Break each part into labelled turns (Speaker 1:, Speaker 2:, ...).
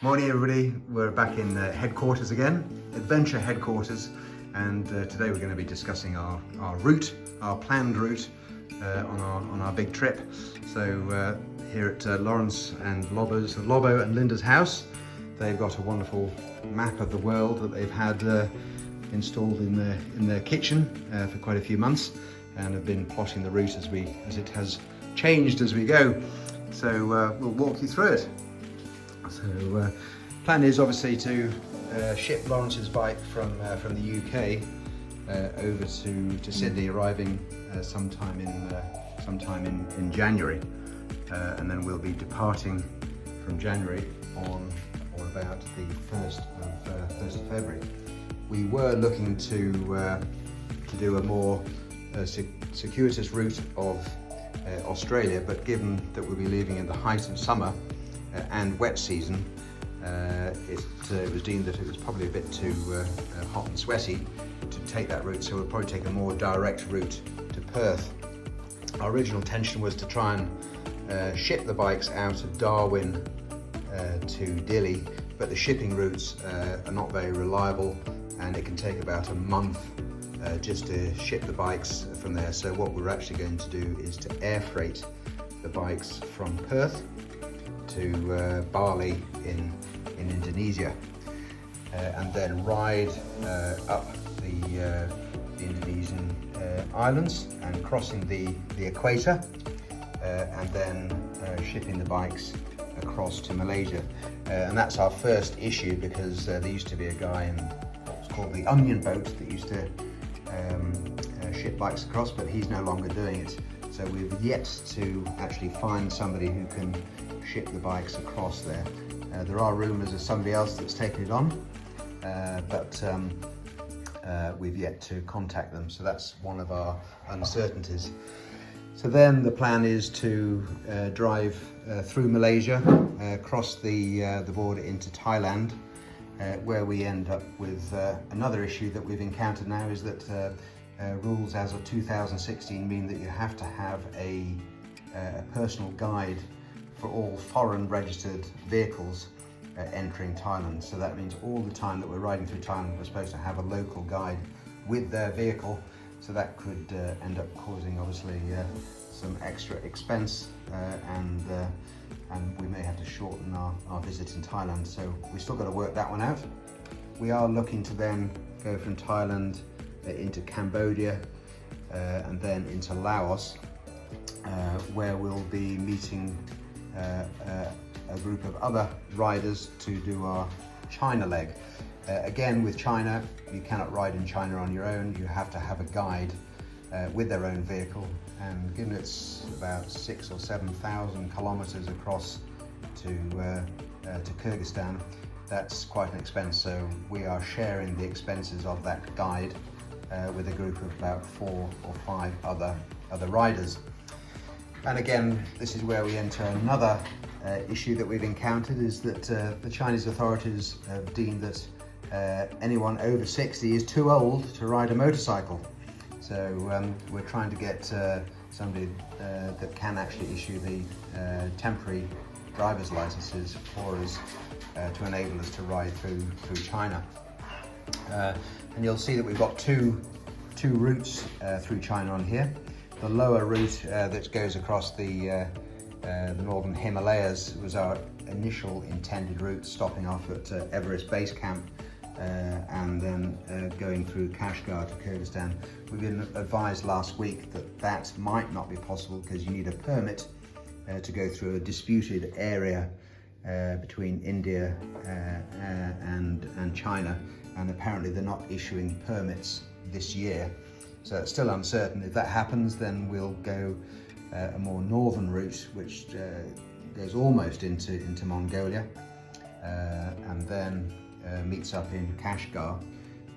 Speaker 1: Morning everybody, we're back in headquarters again, Adventure headquarters, and today we're going to be discussing our route, our planned route on our big trip. So here at Lawrence and Lobbo and Linda's house, they've got a wonderful map of the world that they've had installed in their kitchen for quite a few months, and have been plotting the route as it has changed as we go. So we'll walk you through it. So plan is obviously to ship Lawrence's bike from the UK over to Sydney, arriving sometime in January, and then we'll be departing from January on or about the 1st of February. We were looking to do a more circuitous route of Australia, but given that we'll be leaving in the height of summer and wet season, it was deemed that it was probably a bit too hot and sweaty to take that route, so we'll probably take a more direct route to Perth. Our original intention was to try and ship the bikes out of Darwin to Dili, but the shipping routes are not very reliable, and it can take about a month just to ship the bikes from there. So what we're actually going to do is to air freight the bikes from Perth to Bali in Indonesia, and then ride up the Indonesian islands and crossing the equator, and then shipping the bikes across to Malaysia. And that's our first issue, because there used to be a guy in what was called the Onion Boat that used to ship bikes across, but he's no longer doing it. So we've yet to actually find somebody who can ship the bikes across there. There are rumours of somebody else that's taken it on, but we've yet to contact them, so that's one of our uncertainties. So then the plan is to drive through Malaysia, cross the border into Thailand, where we end up with another issue that we've encountered now, is that rules as of 2016 mean that you have to have a personal guide for all foreign registered vehicles entering Thailand. So that means all the time that we're riding through Thailand, we're supposed to have a local guide with their vehicle. So that could end up causing obviously some extra expense, and we may have to shorten our visit in Thailand. So we've still got to work that one out. We are looking to then go from Thailand into Cambodia, and then into Laos, where we'll be meeting a group of other riders to do our China leg. Again, with China, you cannot ride in China on your own. You have to have a guide with their own vehicle, and given it's about 6,000 or 7,000 kilometers across to Kyrgyzstan, that's quite an expense. So we are sharing the expenses of that guide with a group of about 4 or 5 other riders. And again, this is where we enter another issue that we've encountered, is that the Chinese authorities have deemed that anyone over 60 is too old to ride a motorcycle. So we're trying to get somebody that can actually issue the temporary driver's licenses for us to enable us to ride through China. And you'll see that we've got two routes through China on here. The lower route that goes across the northern Himalayas was our initial intended route, stopping off at Everest Base Camp, and then going through Kashgar to Kyrgyzstan. We've been advised last week that that might not be possible, because you need a permit to go through a disputed area between India and China, and apparently they're not issuing permits this year. So it's still uncertain. If that happens, then we'll go a more northern route, which goes almost into Mongolia, and then meets up in Kashgar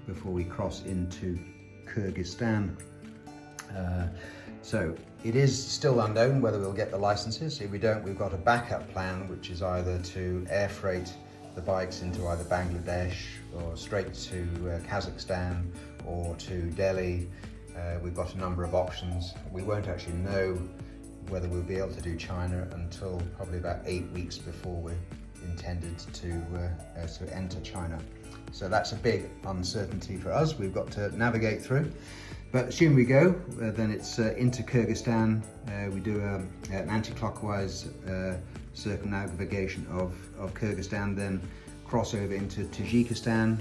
Speaker 1: before we cross into Kyrgyzstan. So it is still unknown whether we'll get the licenses. If we don't, we've got a backup plan, which is either to air freight the bikes into either Bangladesh or straight to Kazakhstan or to Delhi. We've got a number of options. We won't actually know whether we'll be able to do China until probably about 8 weeks before we're intended to enter China. So that's a big uncertainty for us. We've got to navigate through. But assume we go, then it's into Kyrgyzstan. We do an anti-clockwise circumnavigation of Kyrgyzstan, then cross over into Tajikistan,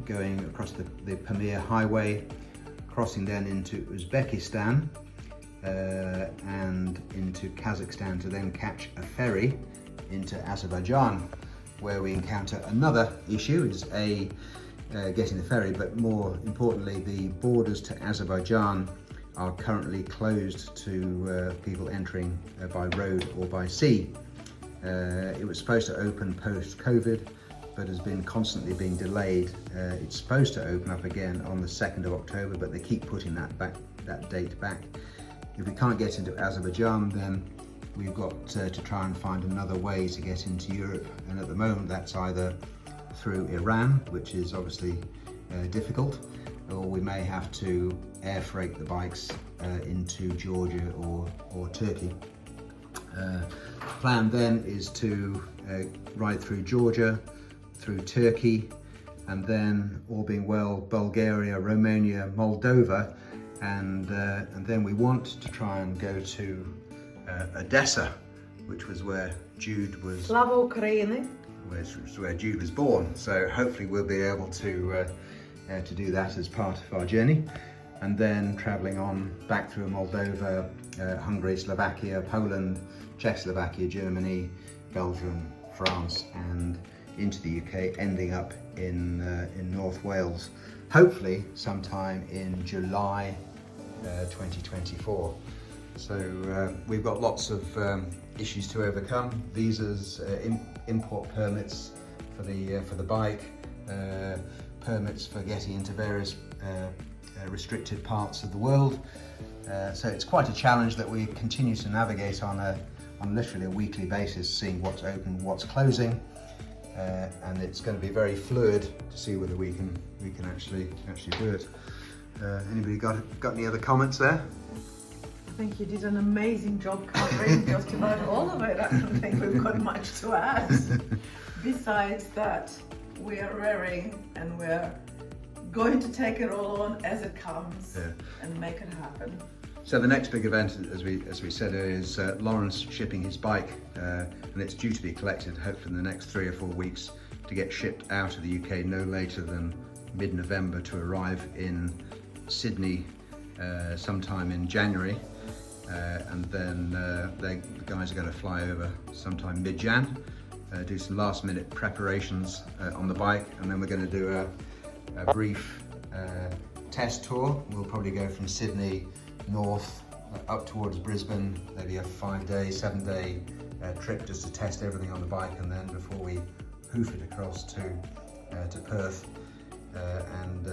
Speaker 1: going across the Pamir Highway, crossing then into Uzbekistan and into Kazakhstan to then catch a ferry into Azerbaijan, where we encounter another issue, is getting the ferry, but more importantly, the borders to Azerbaijan are currently closed to people entering by road or by sea. It was supposed to open post-COVID, but has been constantly being delayed. It's supposed to open up again on the 2nd of October, but they keep putting that date back. If we can't get into Azerbaijan, then we've got to try and find another way to get into Europe, and at the moment that's either through Iran, which is obviously difficult, or we may have to air freight the bikes into Georgia or Turkey. Plan then is to ride through Georgia, through Turkey, and then, all being well, Bulgaria, Romania, Moldova, and then we want to try and go to Odessa, which was where Jude was.
Speaker 2: Slava Ukraini.
Speaker 1: Where Jude was born. So hopefully we'll be able to do that as part of our journey, and then travelling on back through Moldova, Hungary, Slovakia, Poland, Czechoslovakia, Germany, Belgium, France, and into the UK, ending up in North Wales, hopefully sometime in July 2024. So we've got lots of issues to overcome: visas, import permits for the bike, permits for getting into various restricted parts of the world. So it's quite a challenge that we continue to navigate on literally a weekly basis, seeing what's open, what's closing, and it's going to be very fluid to see whether we can actually do it. Anybody got any other comments there?
Speaker 2: I think you did an amazing job covering just about all of it. I don't think we've got much to add. Besides that, we are raring and we're going to take it all on as it comes and make it happen.
Speaker 1: So the next big event, as we said earlier, is Lawrence shipping his bike, and it's due to be collected hopefully in the next 3 or 4 weeks to get shipped out of the UK no later than mid-November, to arrive in Sydney sometime in January. And then the guys are going to fly over sometime mid-Jan, do some last-minute preparations on the bike, and then we're going to do a brief test tour. We'll probably go from Sydney north up towards Brisbane, maybe a 5-day, 7-day trip just to test everything on the bike, and then before we hoof it across to Perth and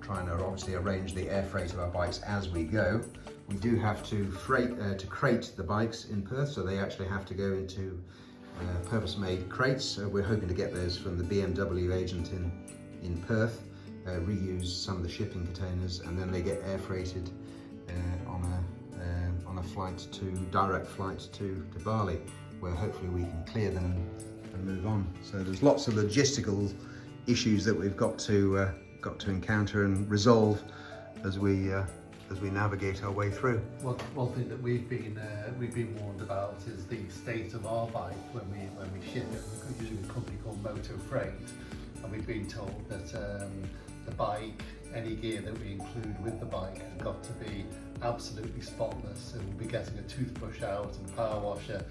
Speaker 1: try and obviously arrange the air freight of our bikes as we go. We do have to crate the bikes in Perth, so they actually have to go into purpose-made crates. We're hoping to get those from the BMW agent in Perth, reuse some of the shipping containers, and then they get air freighted on a direct flight to Bali, where hopefully we can clear them and move on. So there's lots of logistical issues that we've got to encounter and resolve as we navigate our way through.
Speaker 3: One thing that we've been warned about is the state of our bike when we ship it. We're using a company called Moto Freight, and we've been told that the bike, any gear that we include with the bike, has got to be absolutely spotless. So we'll be getting a toothbrush out and a power washer,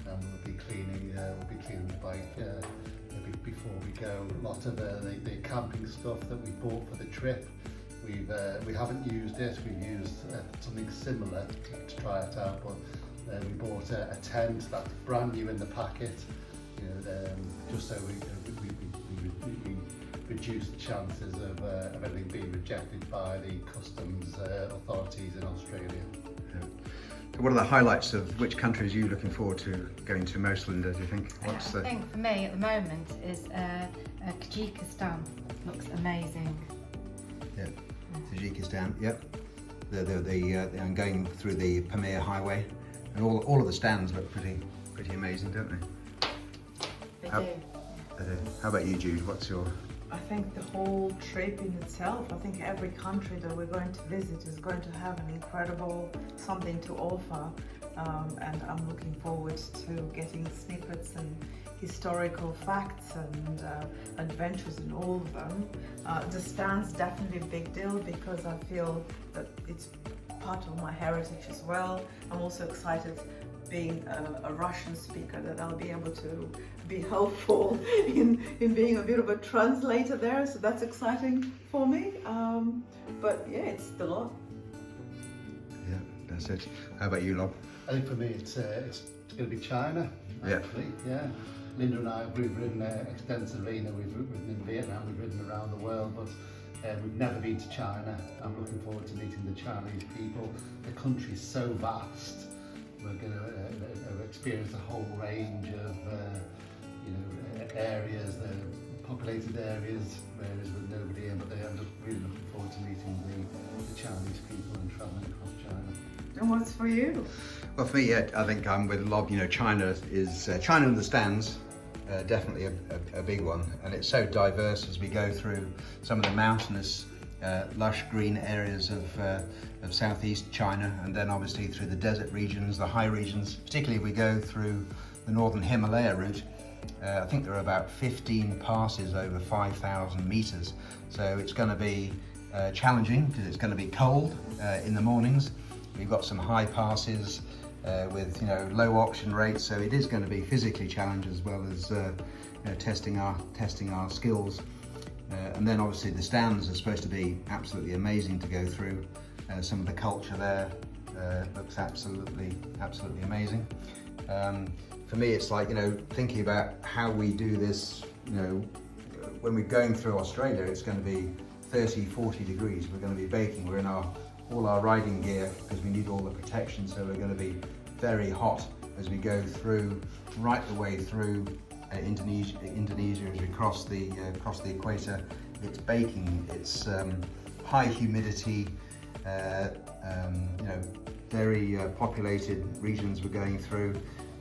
Speaker 3: and we'll be cleaning the bike before we go. A lot of the camping stuff that we bought for the trip, we haven't used it. We've used something similar to try it out, but we bought a tent that's brand new in the packet, just so we reduce the chances of anything being rejected by the customs authorities in Australia.
Speaker 1: Yeah. So what are the highlights of which countries are you looking forward to going to most, Linda, do you think?
Speaker 4: I think for me at the moment is Kyrgyzstan. Looks amazing.
Speaker 1: Yeah, Tajikistan, yep. They're going through the Pamir Highway, and all of the stands look pretty amazing, don't they?
Speaker 4: They
Speaker 1: How-
Speaker 4: do.
Speaker 1: How about you, Jude? What's your...
Speaker 2: I think the whole trip in itself, I think every country that we're going to visit is going to have an incredible something to offer. And I'm looking forward to getting snippets and historical facts and adventures in all of them. The stand's definitely a big deal because I feel that it's part of my heritage as well. I'm also excited being a Russian speaker that I'll be able to be helpful in being a bit of a translator there, so that's exciting for me. But yeah, it's the lot.
Speaker 1: Yeah, that's it. How about you, Lob?
Speaker 3: I think for me it's going to be China,
Speaker 1: Yeah.
Speaker 3: actually. Yeah. Linda and I, we've ridden extensively. We've ridden in Vietnam, we've ridden around the world, but we've never been to China. I'm looking forward to meeting the Chinese people. The country's so vast. We're going to experience a whole range of areas, the populated areas, areas with nobody in, but I'm just really looking forward to meeting the Chinese people and travelling across China.
Speaker 2: And what's for you?
Speaker 1: Well, for me, yeah, I think I'm with Lob. China is China understands definitely a big one, and it's so diverse as we go through some of the mountainous, lush green areas of southeast China, and then obviously through the desert regions, the high regions. Particularly if we go through the northern Himalaya route, I think there are about 15 passes over 5,000 meters. So it's going to be challenging because it's going to be cold in the mornings. We've got some high passes with low oxygen rates, so it is going to be physically challenging as well as testing our skills. And then obviously the stands are supposed to be absolutely amazing to go through. Some of the culture there looks absolutely amazing. For me, it's like thinking about how we do this. When we're going through Australia, it's going to be 30-40 degrees. We're going to be baking. We're in all our riding gear because we need all the protection, so we're going to be very hot as we go through, right the way through Indonesia as we cross the equator. It's baking, it's high humidity, very populated regions we're going through.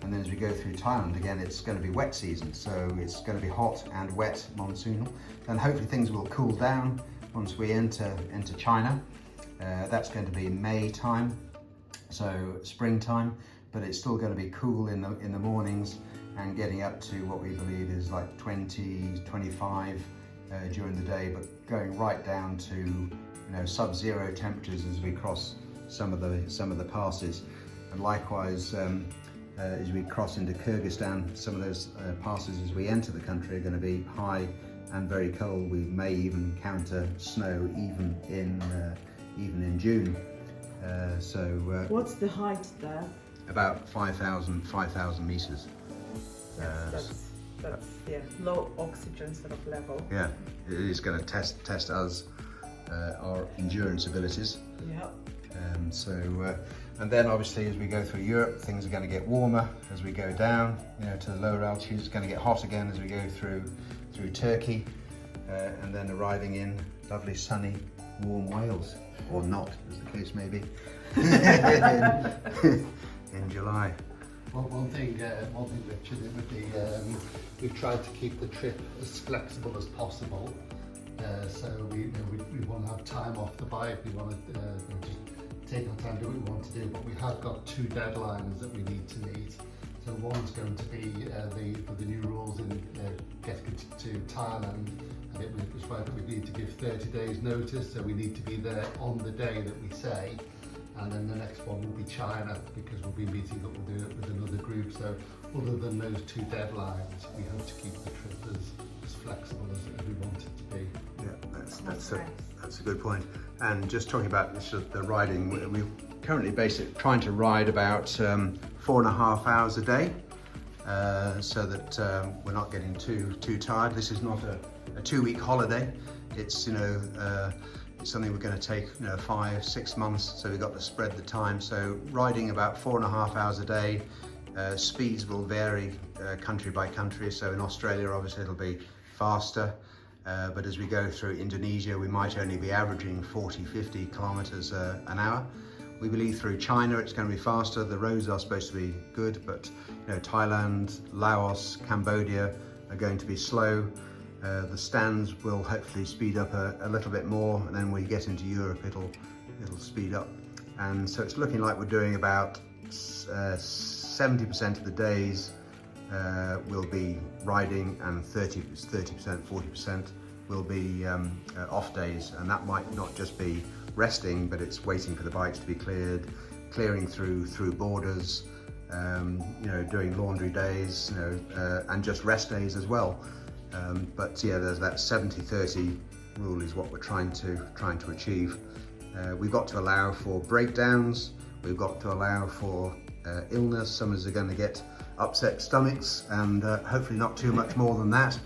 Speaker 1: And then as we go through Thailand, again, it's going to be wet season, so it's going to be hot and wet monsoonal. And hopefully things will cool down once we enter China. That's going to be May time, so springtime, but it's still going to be cool in the mornings and getting up to what we believe is like 20, 25 during the day, but going right down to sub-zero temperatures as we cross some of the passes. And likewise, as we cross into Kyrgyzstan, some of those passes as we enter the country are going to be high and very cold. We may even encounter snow even in June.
Speaker 2: What's the height there?
Speaker 1: About 5,000 meters.
Speaker 2: That's low oxygen sort of level.
Speaker 1: Yeah, it is going to test us, our endurance abilities.
Speaker 2: Yeah.
Speaker 1: And then obviously as we go through Europe, things are going to get warmer as we go down, to the lower altitudes. It's going to get hot again as we go through Turkey, and then arriving in lovely sunny, warm Wales, or not, as the case may be, in July.
Speaker 3: Well, one thing, Richard, it would be we've tried to keep the trip as flexible as possible. So we want to have time off the bike. We want to just take our time, do what we want to do. But we have got 2 deadlines that we need to meet. So one's going to be the new rules in getting to Thailand, and it was right that we need to give 30 days notice. So we need to be there on the day that we say. And then the next one will be China, because we'll be meeting up with another group. So other than those 2 deadlines, we hope to keep the trip as flexible as we want it to be.
Speaker 1: Yeah, that's a good point. And just talking about the riding, we're currently basically trying to ride about 4.5 hours a day, so that we're not getting too tired. This is not a 2-week holiday. It's it's something we're going to take 5-6 months, so we've got to spread the time. So riding about 4.5 hours a day. Speeds will vary country by country. So in Australia, obviously it'll be faster, but as we go through Indonesia, we might only be averaging 40-50 kilometers an hour. We believe through China it's going to be faster. The roads are supposed to be good, but Thailand, Laos, Cambodia, are going to be slow. The stands will hopefully speed up a little bit more, and then when we get into Europe it'll speed up. And so it's looking like we're doing about 70% of the days will be riding, and 30%, 40% will be off days, and that might not just be resting, but it's waiting for the bikes to be cleared, clearing through borders, you know, doing laundry days, you know, and just rest days as well. But yeah, there's that 70-30 rule is what we're trying to achieve. We've got to allow for breakdowns. We've got to allow for illness. Some of us are going to get upset stomachs, and hopefully not too much more than that.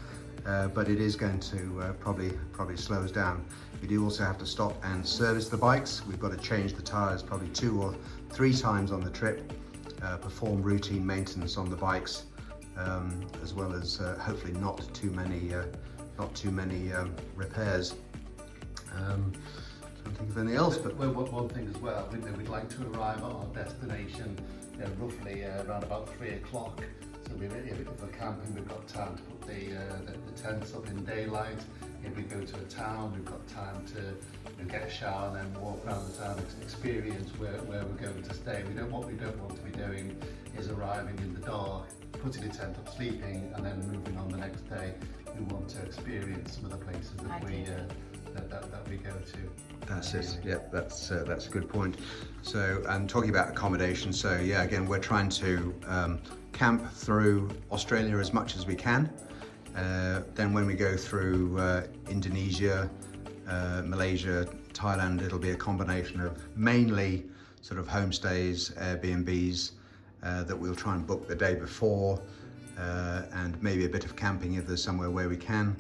Speaker 1: But it is going to probably slow us down. We do also have to stop and service the bikes. We've got to change the tyres probably 2 or 3 times on the trip, perform routine maintenance on the bikes, as well as hopefully not too many repairs. Can't think of anything else, but
Speaker 3: well, one thing as well, we'd like to arrive at our destination roughly around about 3 o'clock. So if we're camping, we've got time to put the tents up in daylight. If we go to a town, we've got time to get a shower and then walk around the town, experience where we're going to stay. What we don't want to be doing is arriving in the dark, putting a tent up, sleeping, and then moving on the next day. We want to experience some of the places that we go to.
Speaker 1: that's it. Yep, that's a good point. So, and talking about accommodation, so yeah, again, we're trying to camp through Australia as much as we can. Then when we go through Indonesia, Malaysia, Thailand, it'll be a combination of mainly sort of homestays, Airbnbs, that we'll try and book the day before, and maybe a bit of camping if there's somewhere where we can.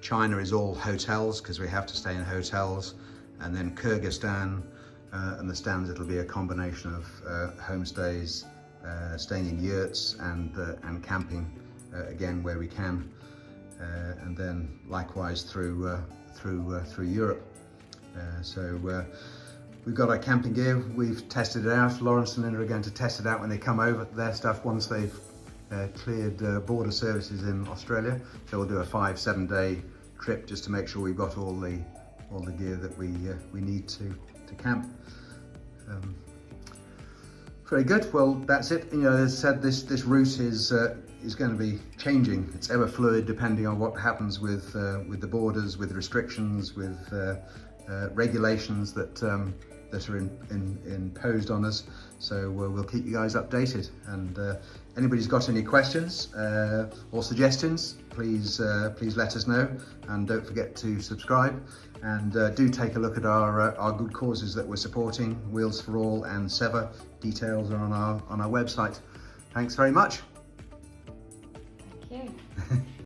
Speaker 1: China is all hotels because we have to stay in hotels, and then Kyrgyzstan and the stands, it'll be a combination of homestays, staying in yurts, and camping again where we can, and then likewise through Europe. So we've got our camping gear. We've tested it out. Lawrence and Linda are going to test it out when they come over, their stuff, once they've cleared border services in Australia. So we'll do a 5-7 day trip just to make sure we've got all the gear that we need to camp. Very good. Well, that's it. You know, as I said, this route is going to be changing. It's ever fluid depending on what happens with the borders, with restrictions, with regulations that are imposed on us. So we'll keep you guys updated. And anybody's got any questions or suggestions, please let us know. And don't forget to subscribe. And do take a look at our good causes that we're supporting, Wheels for All and Seva. Details are on our website. Thanks very much.